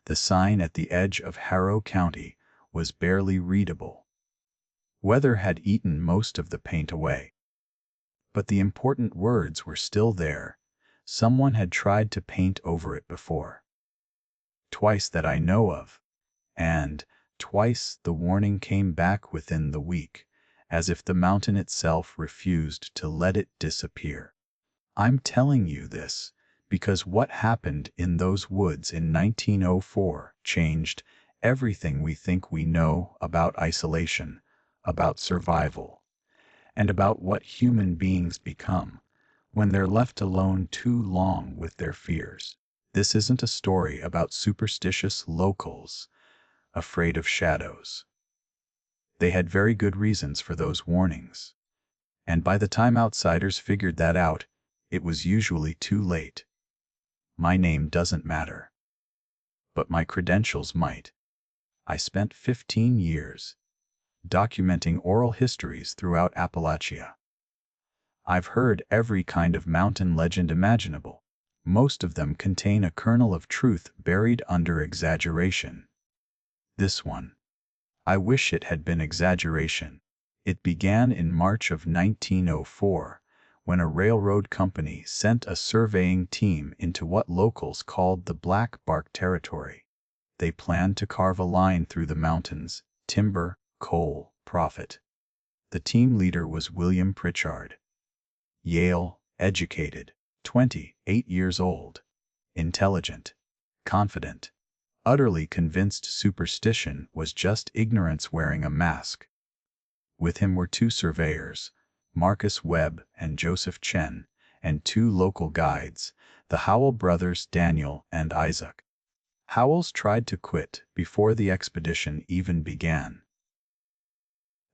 The sign at the edge of Harrow County was barely readable. Weather had eaten most of the paint away. But the important words were still there. Someone had tried to paint over it before. Twice that I know of. And twice the warning came back within the week, as if the mountain itself refused to let it disappear. I'm telling you this because what happened in those woods in 1904 changed everything we think we know about isolation, about survival, and about what human beings become when they're left alone too long with their fears. This isn't a story about superstitious locals afraid of shadows. They had very good reasons for those warnings. And by the time outsiders figured that out, it was usually too late. My name doesn't matter. But my credentials might. I spent 15 years documenting oral histories throughout Appalachia. I've heard every kind of mountain legend imaginable. Most of them contain a kernel of truth buried under exaggeration. This one, I wish it had been exaggeration. It began in March of 1904, when a railroad company sent a surveying team into what locals called the Black Bark Territory. They planned to carve a line through the mountains: timber, coal, profit. The team leader was William Pritchard. Yale, educated, 28 years old, intelligent, confident, utterly convinced superstition was just ignorance wearing a mask. With him were two surveyors, Marcus Webb and Joseph Chen, and two local guides, the Howell brothers Daniel and Isaac. Howells tried to quit before the expedition even began.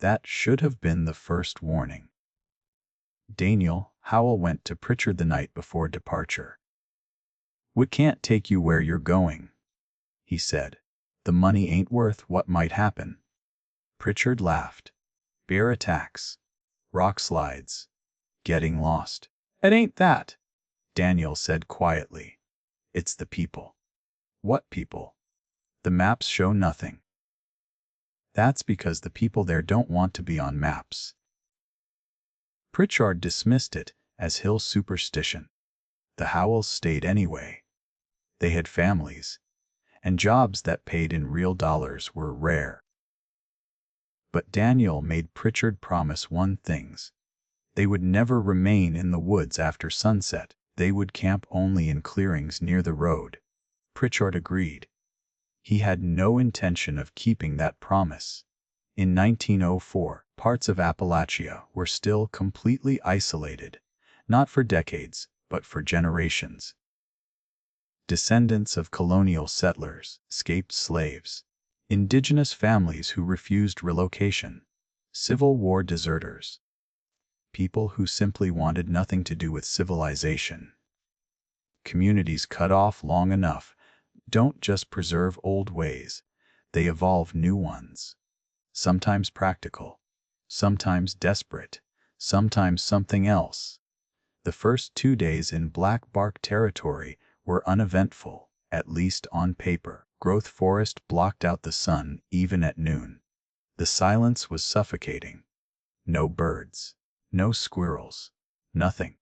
That should have been the first warning. Daniel, Howell went to Pritchard the night before departure. "We can't take you where you're going," he said. "The money ain't worth what might happen." Pritchard laughed. "Bear attacks, rock slides, getting lost." "It ain't that," Daniel said quietly. "It's the people." "What people?" "The maps show nothing." "That's because the people there don't want to be on maps." Pritchard dismissed it as hill superstition. The Howells stayed anyway. They had families, and jobs that paid in real dollars were rare. But Daniel made Pritchard promise one thing. They would never remain in the woods after sunset. They would camp only in clearings near the road. Pritchard agreed. He had no intention of keeping that promise. In 1904, parts of Appalachia were still completely isolated, not for decades, but for generations. Descendants of colonial settlers, escaped slaves, indigenous families who refused relocation, Civil War deserters, people who simply wanted nothing to do with civilization. Communities cut off long enough don't just preserve old ways, they evolve new ones. Sometimes practical, sometimes desperate, sometimes something else. The first 2 days in Black Bark Territory were uneventful, at least on paper. Growth forest blocked out the sun even at noon. The silence was suffocating. No birds, no squirrels, nothing.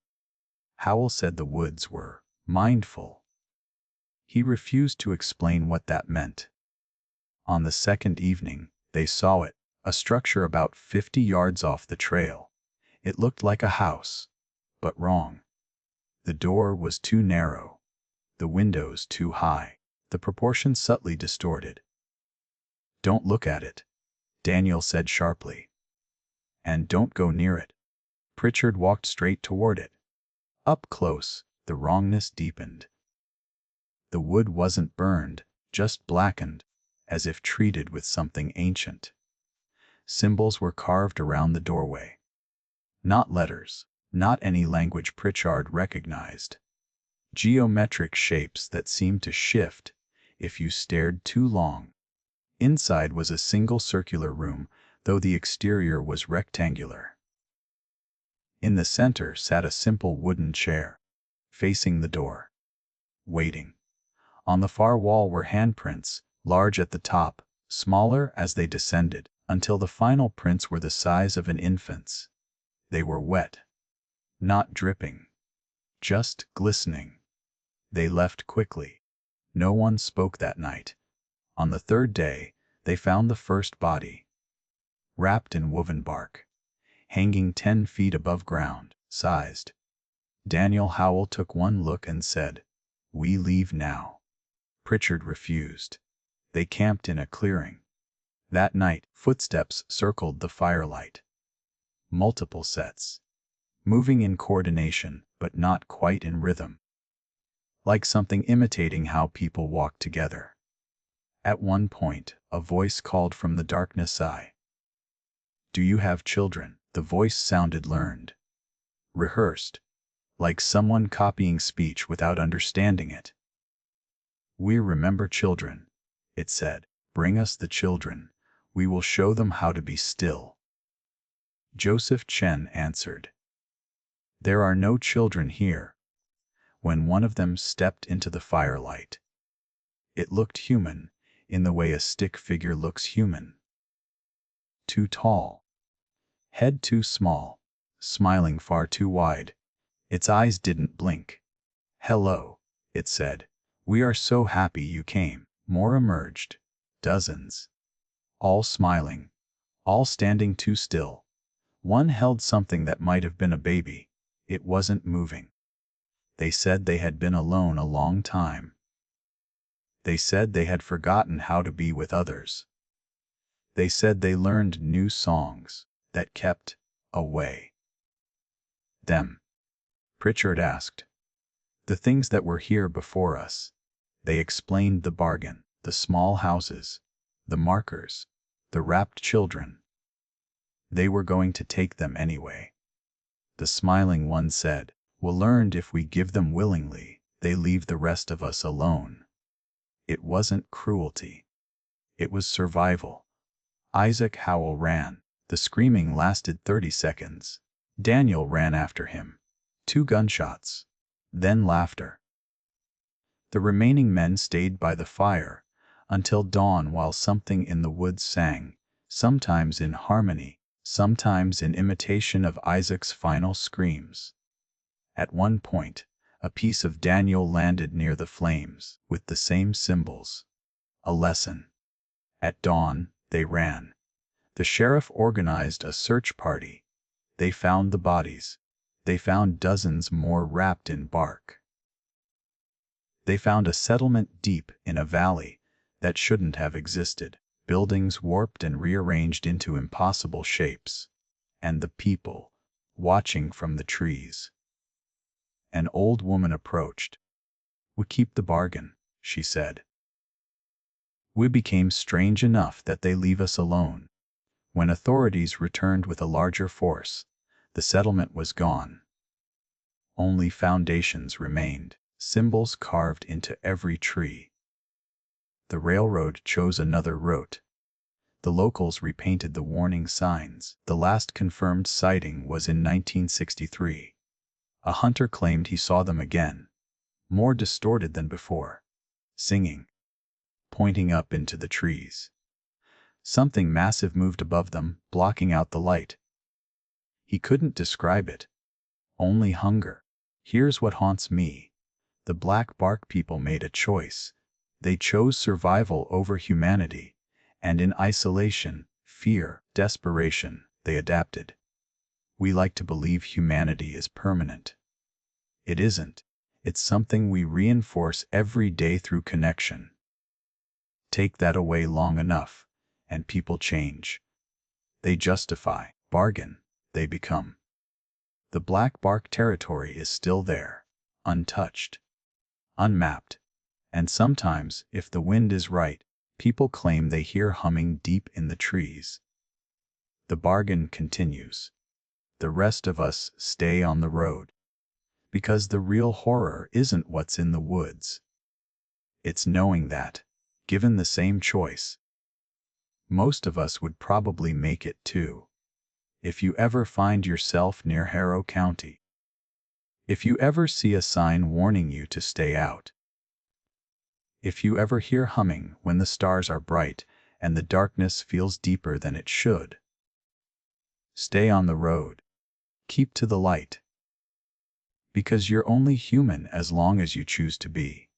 Howell said the woods were mindful. He refused to explain what that meant. On the second evening, they saw it, a structure about 50 yards off the trail. It looked like a house, but wrong. The door was too narrow, the windows too high, the proportions subtly distorted. "Don't look at it," Daniel said sharply. "And don't go near it." Pritchard walked straight toward it. Up close, the wrongness deepened. The wood wasn't burned, just blackened, as if treated with something ancient. Symbols were carved around the doorway. Not letters, not any language Pritchard recognized. Geometric shapes that seemed to shift if you stared too long. Inside was a single circular room, though the exterior was rectangular. In the center sat a simple wooden chair, facing the door. Waiting. On the far wall were handprints, large at the top, smaller as they descended, until the final prints were the size of an infant's. They were wet. Not dripping. Just glistening. They left quickly. No one spoke that night. On the third day, they found the first body. Wrapped in woven bark. Hanging 10 feet above ground, sized. Daniel Howell took one look and said, "We leave now." Pritchard refused. They camped in a clearing. That night, footsteps circled the firelight. Multiple sets. Moving in coordination, but not quite in rhythm. Like something imitating how people walk together. At one point, a voice called from the darkness. "Do you have children?" The voice sounded learned. Rehearsed. Like someone copying speech without understanding it. "We remember children," it said. "Bring us the children. We will show them how to be still." Joseph Chen answered. "There are no children here." When one of them stepped into the firelight. It looked human, in the way a stick figure looks human. Too tall. Head too small, smiling far too wide. Its eyes didn't blink. "Hello," it said. "We are so happy you came." More emerged. Dozens. All smiling. All standing too still. One held something that might have been a baby. It wasn't moving. They said they had been alone a long time. They said they had forgotten how to be with others. They said they learned new songs that kept away. Them. Pritchard asked. "The things that were here before us." They explained the bargain, the small houses, the markers, the wrapped children. They were going to take them anyway. The smiling one said, "We'll learn if we give them willingly, they leave the rest of us alone." It wasn't cruelty. It was survival. Isaac Howell ran. The screaming lasted 30 seconds. Daniel ran after him. 2 gunshots. Then laughter. The remaining men stayed by the fire until dawn while something in the woods sang, sometimes in harmony, sometimes in imitation of Isaac's final screams. At one point, a piece of Daniel landed near the flames with the same symbols. A lesson. At dawn, they ran. The sheriff organized a search party. They found the bodies. They found dozens more wrapped in bark. They found a settlement deep in a valley that shouldn't have existed, buildings warped and rearranged into impossible shapes, and the people watching from the trees. An old woman approached. "We keep the bargain," she said. "We became strange enough that they leave us alone." When authorities returned with a larger force, the settlement was gone. Only foundations remained, symbols carved into every tree. The railroad chose another route. The locals repainted the warning signs. The last confirmed sighting was in 1963. A hunter claimed he saw them again, more distorted than before, singing, pointing up into the trees. Something massive moved above them, blocking out the light. He couldn't describe it. Only hunger. Here's what haunts me. The black bark people made a choice. They chose survival over humanity, and in isolation, fear, desperation, they adapted. We like to believe humanity is permanent. It isn't. It's something we reinforce every day through connection. Take that away long enough, and people change. They justify, bargain, they become. The black bark territory is still there, untouched, unmapped, and sometimes, if the wind is right, people claim they hear humming deep in the trees. The bargain continues. The rest of us stay on the road. Because the real horror isn't what's in the woods. It's knowing that, given the same choice, most of us would probably make it too. If you ever find yourself near Harrow County, if you ever see a sign warning you to stay out, If you ever hear humming when the stars are bright and the darkness feels deeper than it should, stay on the road. Keep to the light. Because you're only human as long as you choose to be.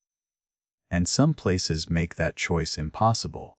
And some places make that choice impossible.